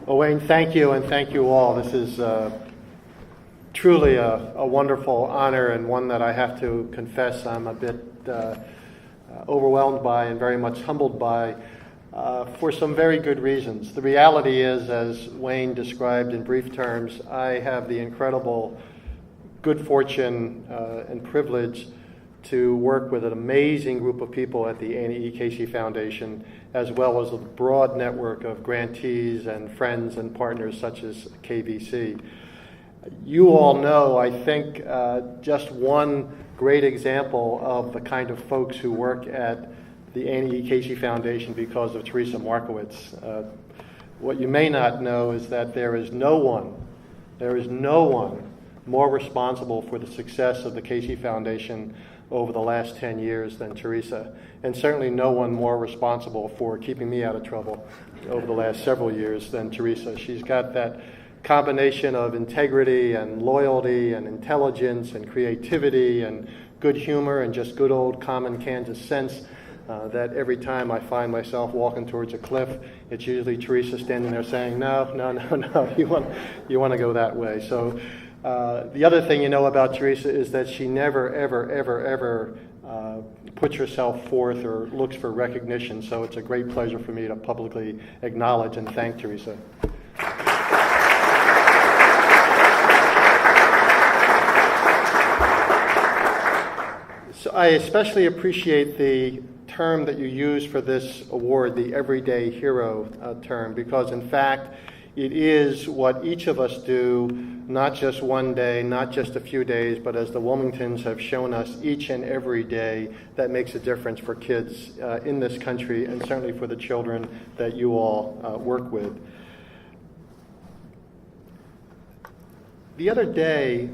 Well, Wayne, thank you, and thank you all. This is truly a wonderful honor, and one that I have to confess I'm a bit overwhelmed by and very much humbled by for some very good reasons. The reality is, as Wayne described in brief terms, I have the incredible good fortune and privilege to work with an amazing group of people at the Annie E. Casey Foundation, as well as a broad network of grantees and friends and partners such as KVC. You all know, I think, just one great example of the kind of folks who work at the Annie E. Casey Foundation because of Teresa Markowitz. What you may not know is that there is no one more responsible for the success of the Casey Foundation over the last 10 years than Teresa, and certainly no one more responsible for keeping me out of trouble over the last several years than Teresa. She's got that combination of integrity and loyalty and intelligence and creativity and good humor and just good old common Kansas sense that every time I find myself walking towards a cliff, it's usually Teresa standing there saying, no, you want to go that way. So the other thing you know about Teresa is that she never, ever puts herself forth or looks for recognition. So it's a great pleasure for me to publicly acknowledge and thank Teresa. So I especially appreciate the term that you use for this award, the Everyday Hero term, because in fact, it is what each of us do, not just one day, not just a few days, but as the Wilmingtons have shown us, each and every day that makes a difference for kids in this country, and certainly for the children that you all work with. The other day,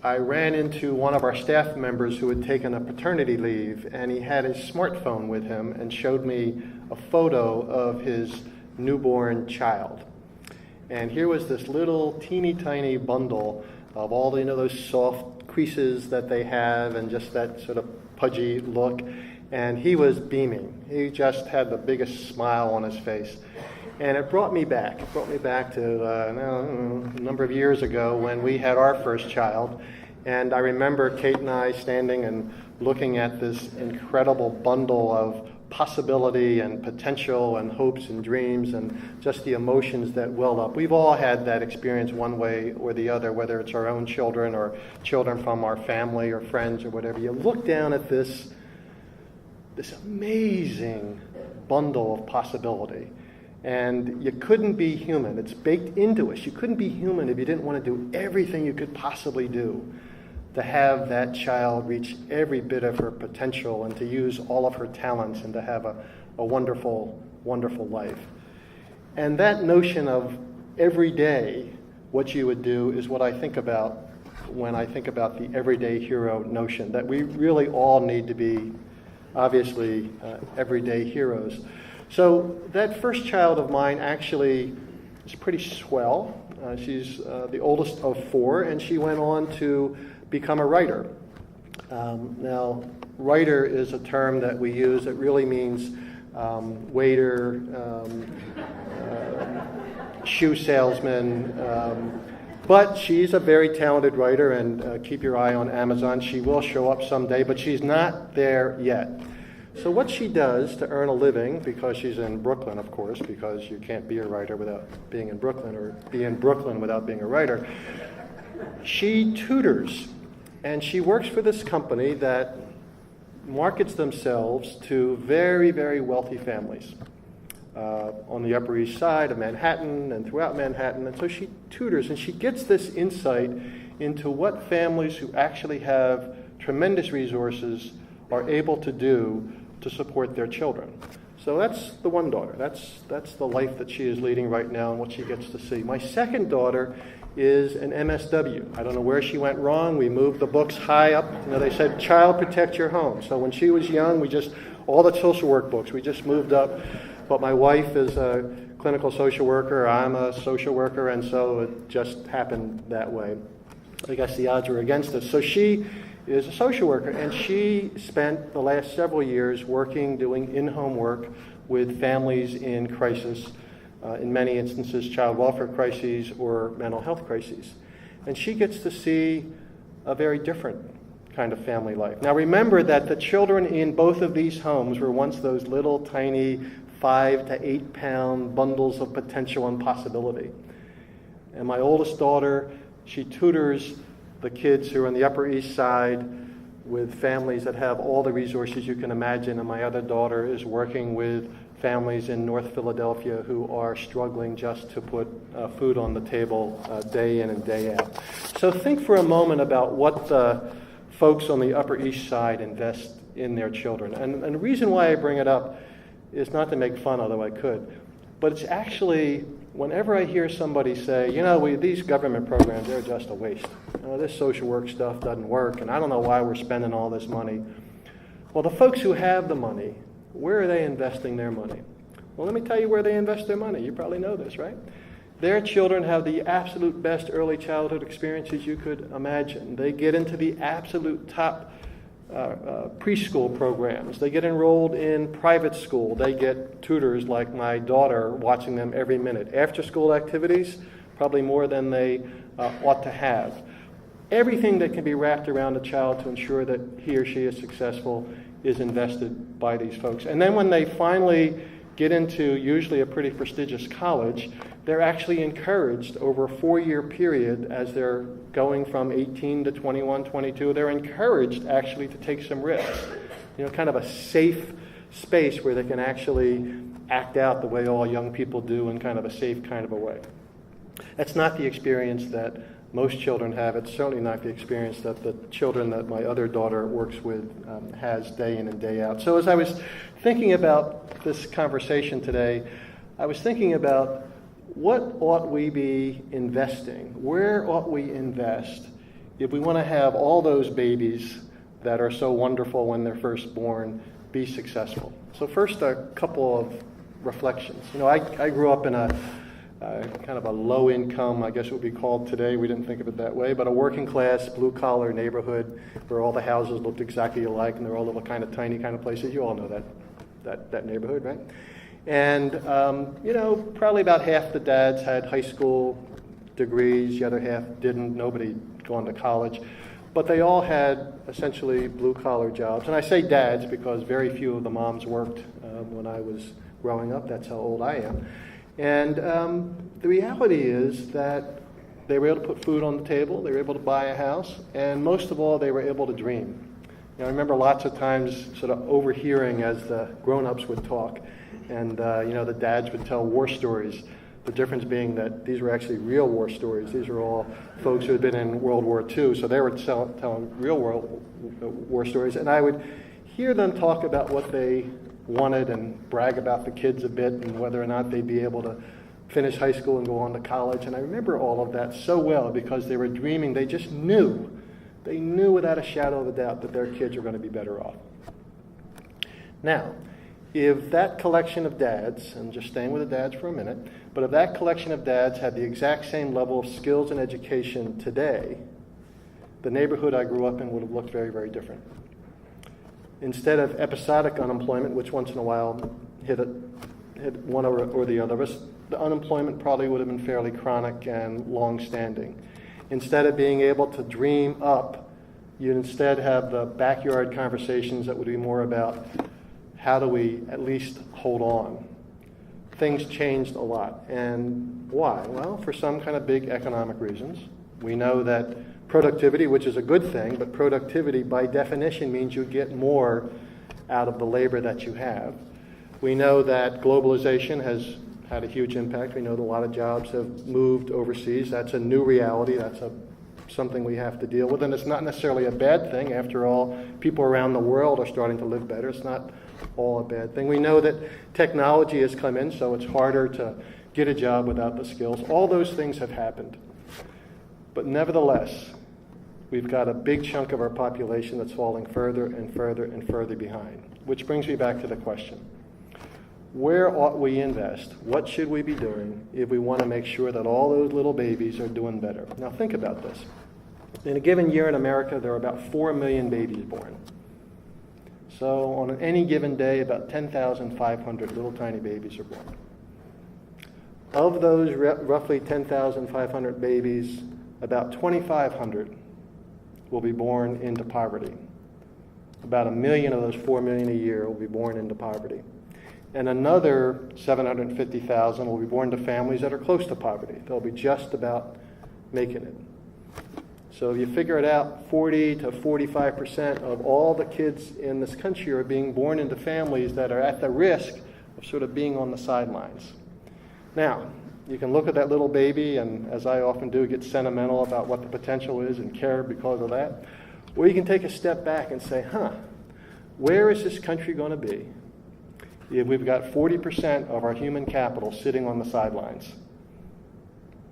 I ran into one of our staff members who had taken a paternity leave, and he had his smartphone with him and showed me a photo of his newborn child. And here was this little teeny tiny bundle of all those soft creases that they have and just that sort of pudgy look. And he was beaming. He just had the biggest smile on his face. And it brought me back. It brought me back to a number of years ago when we had our first child. And I remember Kate and I standing and looking at this incredible bundle of possibility and potential and hopes and dreams and just the emotions that well up. We've all had that experience one way or the other, whether it's our own children or children from our family or friends or whatever. You look down at this amazing bundle of possibility, and you couldn't be human. It's baked into us. You couldn't be human if you didn't want to do everything you could possibly do to have that child reach every bit of her potential and to use all of her talents and to have a wonderful, wonderful life. And that notion of every day what you would do is what I think about when I think about the everyday hero notion, that we really all need to be, obviously, everyday heroes. So that first child of mine actually is pretty swell. She's the oldest of four, and she went on to become a writer. Now, writer is a term that we use that really means waiter, shoe salesman, but she's a very talented writer, and keep your eye on Amazon. She will show up someday, but she's not there yet. So what she does to earn a living, because she's in Brooklyn, of course, because you can't be a writer without being in Brooklyn, or be in Brooklyn without being a writer, she tutors. And she works for this company that markets themselves to very, very wealthy families on the Upper East Side of Manhattan and throughout Manhattan. And so she tutors, and she gets this insight into what families who actually have tremendous resources are able to do to support their children. So that's the one daughter. That's the life that she is leading right now and what she gets to see. My second daughter is an MSW. I don't know where she went wrong. We moved the books high up. They said, child, protect your home. So when she was young, all the social work books, we just moved up. But my wife is a clinical social worker. I'm a social worker, and so it just happened that way. I guess the odds were against us. So she is a social worker, and she spent the last several years doing in-home work with families in crisis in many instances child welfare crises or mental health crises. And she gets to see a very different kind of family life. Now remember that the children in both of these homes were once those little tiny 5 to 8 pound bundles of potential and possibility. And my oldest daughter, she tutors the kids who are on the Upper East Side with families that have all the resources you can imagine, and my other daughter is working with families in North Philadelphia who are struggling just to put food on the table day in and day out. So think for a moment about what the folks on the Upper East Side invest in their children. And the reason why I bring it up is not to make fun, although I could, but it's actually whenever I hear somebody say, these government programs, they're just a waste. This social work stuff doesn't work, and I don't know why we're spending all this money. Well, the folks who have the money, where are they investing their money? Well, let me tell you where they invest their money. You probably know this, right? Their children have the absolute best early childhood experiences you could imagine. They get into the absolute top preschool programs. They get enrolled in private school. They get tutors like my daughter watching them every minute. After school activities, probably more than they ought to have. Everything that can be wrapped around a child to ensure that he or she is successful is invested by these folks. And then when they finally get into usually a pretty prestigious college, they're actually encouraged over a 4-year period as they're going from 18 to 21, 22, they're encouraged actually to take some risks. Kind of a safe space where they can actually act out the way all young people do in kind of a safe kind of a way. That's not the experience that most children have. It's certainly not the experience that the children that my other daughter works with has day in and day out. So as I was thinking about this conversation today, I was thinking about what ought we be investing? Where ought we invest if we want to have all those babies that are so wonderful when they're first born be successful? So first, a couple of reflections. I grew up in a kind of a low income, I guess it would be called today, we didn't think of it that way, but a working class, blue collar neighborhood where all the houses looked exactly alike and they're all little kind of tiny kind of places. You all know that neighborhood, right? And, probably about half the dads had high school degrees, the other half didn't, nobody gone to college, but they all had essentially blue collar jobs. And I say dads because very few of the moms worked when I was growing up. That's how old I am. And the reality is that they were able to put food on the table, they were able to buy a house, and most of all, they were able to dream. I remember lots of times sort of overhearing as the grown-ups would talk, and the dads would tell war stories, the difference being that these were actually real war stories. These are all folks who had been in World War II, so they were telling real world war stories, and I would hear them talk about what they wanted and brag about the kids a bit and whether or not they'd be able to finish high school and go on to college. And I remember all of that so well because they were dreaming. They just knew. They knew without a shadow of a doubt that their kids were going to be better off. Now, if that collection of dads, and just staying with the dads for a minute, but if that collection of dads had the exact same level of skills and education today, the neighborhood I grew up in would have looked very, very different. Instead of episodic unemployment, which once in a while hit one or the other of us, the unemployment probably would have been fairly chronic and long-standing. Instead of being able to dream up, you'd instead have the backyard conversations that would be more about how do we at least hold on. Things changed a lot. And why? Well, for some kind of big economic reasons. We know that productivity, which is a good thing, but productivity by definition means you get more out of the labor that you have. We know that globalization has had a huge impact. We know that a lot of jobs have moved overseas. That's a new reality. That's something we have to deal with. And it's not necessarily a bad thing. After all, people around the world are starting to live better. It's not all a bad thing. We know that technology has come in, so it's harder to get a job without the skills. All those things have happened. But nevertheless, we've got a big chunk of our population that's falling further and further and further behind. Which brings me back to the question. Where ought we invest? What should we be doing if we want to make sure that all those little babies are doing better? Now think about this. In a given year in America, there are about 4 million babies born. So on any given day, about 10,500 little tiny babies are born. Of those roughly 10,500 babies, about 2,500 will be born into poverty. About 1 million of those 4 million a year will be born into poverty. And another 750,000 will be born to families that are close to poverty. They'll be just about making it. So if you figure it out, 40 to 45% of all the kids in this country are being born into families that are at the risk of sort of being on the sidelines. Now, you can look at that little baby and, as I often do, get sentimental about what the potential is and care because of that. Or you can take a step back and say, where is this country going to be if we've got 40% of our human capital sitting on the sidelines?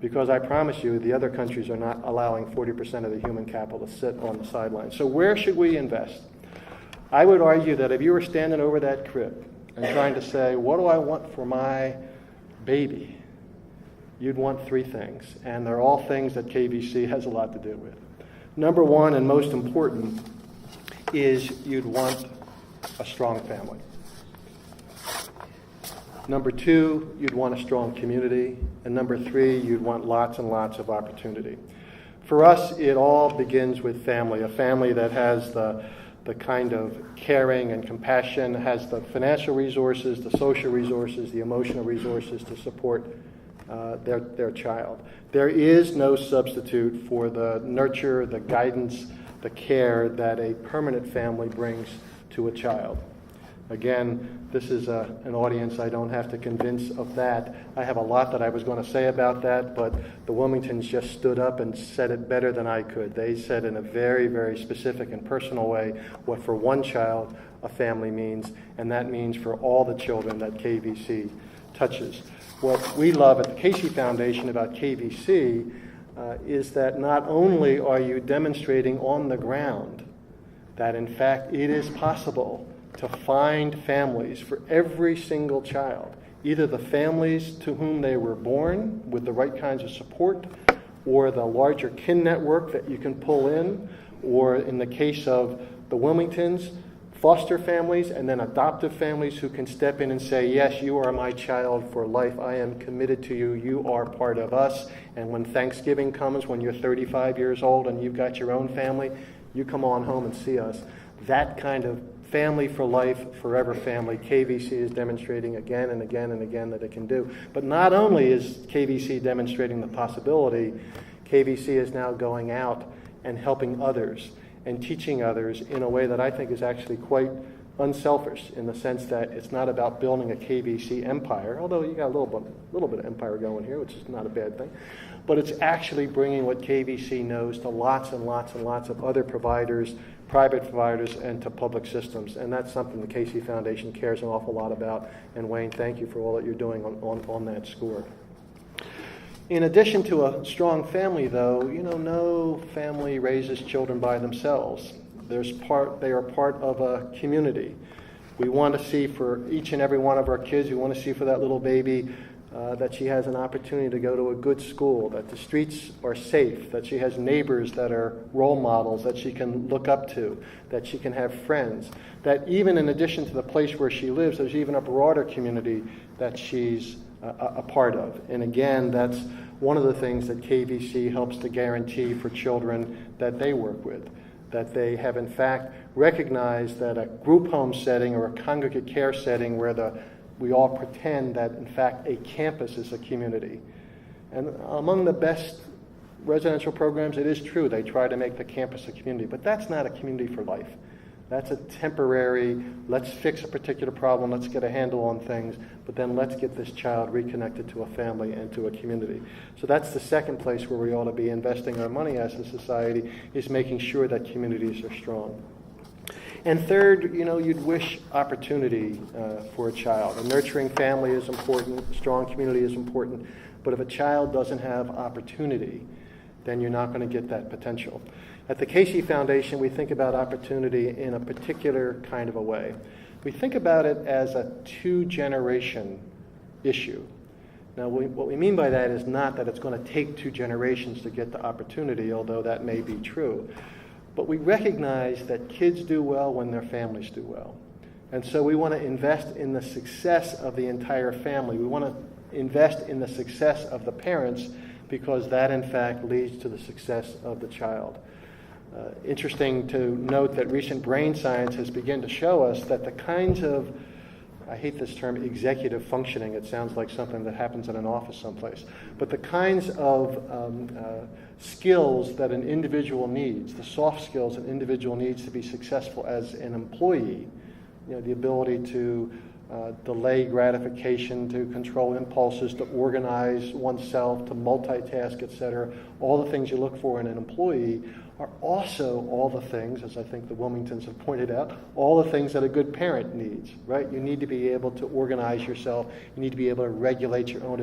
Because I promise you, the other countries are not allowing 40% of the human capital to sit on the sidelines. So where should we invest? I would argue that if you were standing over that crib and trying to say, what do I want for my baby? You'd want 3 things. And they're all things that KVC has a lot to do with. Number 1, and most important, is you'd want a strong family. Number 2, you'd want a strong community. And number 3, you'd want lots and lots of opportunity. For us, it all begins with family, a family that has the kind of caring and compassion, has the financial resources, the social resources, the emotional resources to support their child. There is no substitute for the nurture, the guidance, the care that a permanent family brings to a child. Again, this is an audience I don't have to convince of that. I have a lot that I was going to say about that, but the Wilmingtons just stood up and said it better than I could. They said in a very, very specific and personal way what for one child a family means, and that means for all the children that KVC touches. What we love at the Casey Foundation about KVC is that not only are you demonstrating on the ground that in fact it is possible to find families for every single child, either the families to whom they were born with the right kinds of support, or the larger kin network that you can pull in, or in the case of the Wilmingtons, foster families and then adoptive families who can step in and say, yes, you are my child for life. I am committed to you. You are part of us. And when Thanksgiving comes, when you're 35 years old and you've got your own family, you come on home and see us. That kind of family for life, forever family, KVC is demonstrating again and again and again that it can do. But not only is KVC demonstrating the possibility, KVC is now going out and helping others and teaching others in a way that I think is actually quite unselfish, in the sense that it's not about building a KVC empire, although you got a little bit of empire going here, which is not a bad thing. But it's actually bringing what KVC knows to lots and lots and lots of other providers, private providers, and to public systems. And that's something the Casey Foundation cares an awful lot about. And Wayne, thank you for all that you're doing on that score. In addition to a strong family, though, no family raises children by themselves. They are part of a community. We want to see for each and every one of our kids, we want to see for that little baby that she has an opportunity to go to a good school, that the streets are safe, that she has neighbors that are role models that she can look up to, that she can have friends, that even in addition to the place where she lives, there's even a broader community that she's a part of. And again, that's one of the things that KVC helps to guarantee for children that they work with, that they have in fact recognized that a group home setting or a congregate care setting where we all pretend that in fact a campus is a community. And among the best residential programs, it is true, they try to make the campus a community, but that's not a community for life. That's a temporary, let's fix a particular problem, let's get a handle on things, but then let's get this child reconnected to a family and to a community. So that's the second place where we ought to be investing our money as a society, is making sure that communities are strong. And third, you'd wish opportunity for a child. A nurturing family is important, a strong community is important, but if a child doesn't have opportunity, then you're not going to get that potential. At the Casey Foundation, we think about opportunity in a particular kind of a way. We think about it as a 2-generation issue. Now, what we mean by that is not that it's going to take 2 generations to get the opportunity, although that may be true. But we recognize that kids do well when their families do well. And so we want to invest in the success of the entire family. We want to invest in the success of the parents, because that in fact leads to the success of the child. Interesting to note that recent brain science has begun to show us that the kinds of, I hate this term, executive functioning. It sounds like something that happens in an office someplace. But the kinds of skills that an individual needs, the soft skills an individual needs to be successful as an employee, the ability to delay gratification, to control impulses, to organize oneself, to multitask, etc. All the things you look for in an employee are also all the things, as I think the Wilmingtons have pointed out, all the things that a good parent needs, right? You need to be able to organize yourself. You need to be able to regulate your own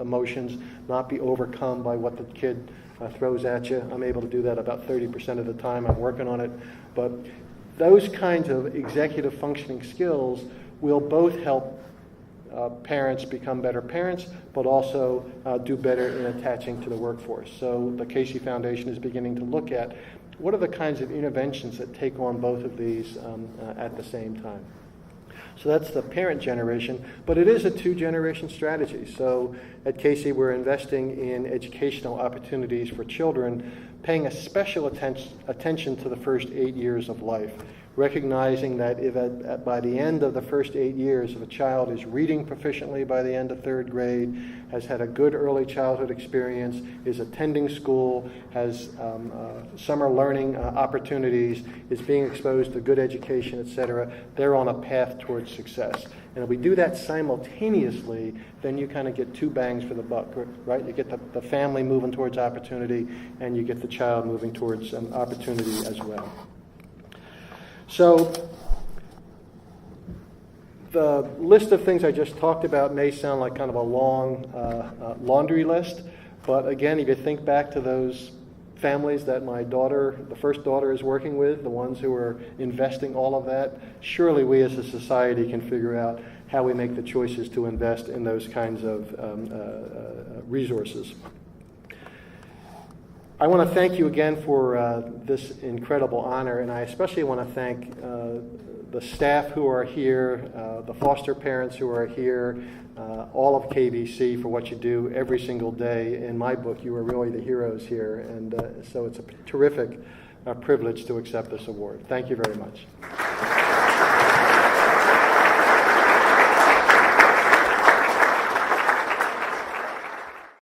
emotions, not be overcome by what the kid throws at you. I'm able to do that about 30% of the time. I'm working on it. But those kinds of executive functioning skills will both help parents become better parents, but also do better in attaching to the workforce. So the Casey Foundation is beginning to look at what are the kinds of interventions that take on both of these at the same time. So that's the parent generation, but it is a two-generation strategy. So at Casey, we're investing in educational opportunities for children, paying a special attention to the first 8 years of life, recognizing that if by the end of the first 8 years, if a child is reading proficiently by the end of third grade, has had a good early childhood experience, is attending school, has summer learning opportunities, is being exposed to good education, etc., they're on a path towards success. And if we do that simultaneously, then you kind of get two bangs for the buck, right? You get the family moving towards opportunity, and you get the child moving towards opportunity as well. So the list of things I just talked about may sound like kind of a long laundry list, but again, if you think back to those families that my daughter, the first daughter, is working with, the ones who are investing all of that, surely we as a society can figure out how we make the choices to invest in those kinds of resources. I want to thank you again for this incredible honor, and I especially want to thank the staff who are here, the foster parents who are here, all of KVC for what you do every single day. In my book, you are really the heroes here, and so it's a terrific privilege to accept this award. Thank you very much.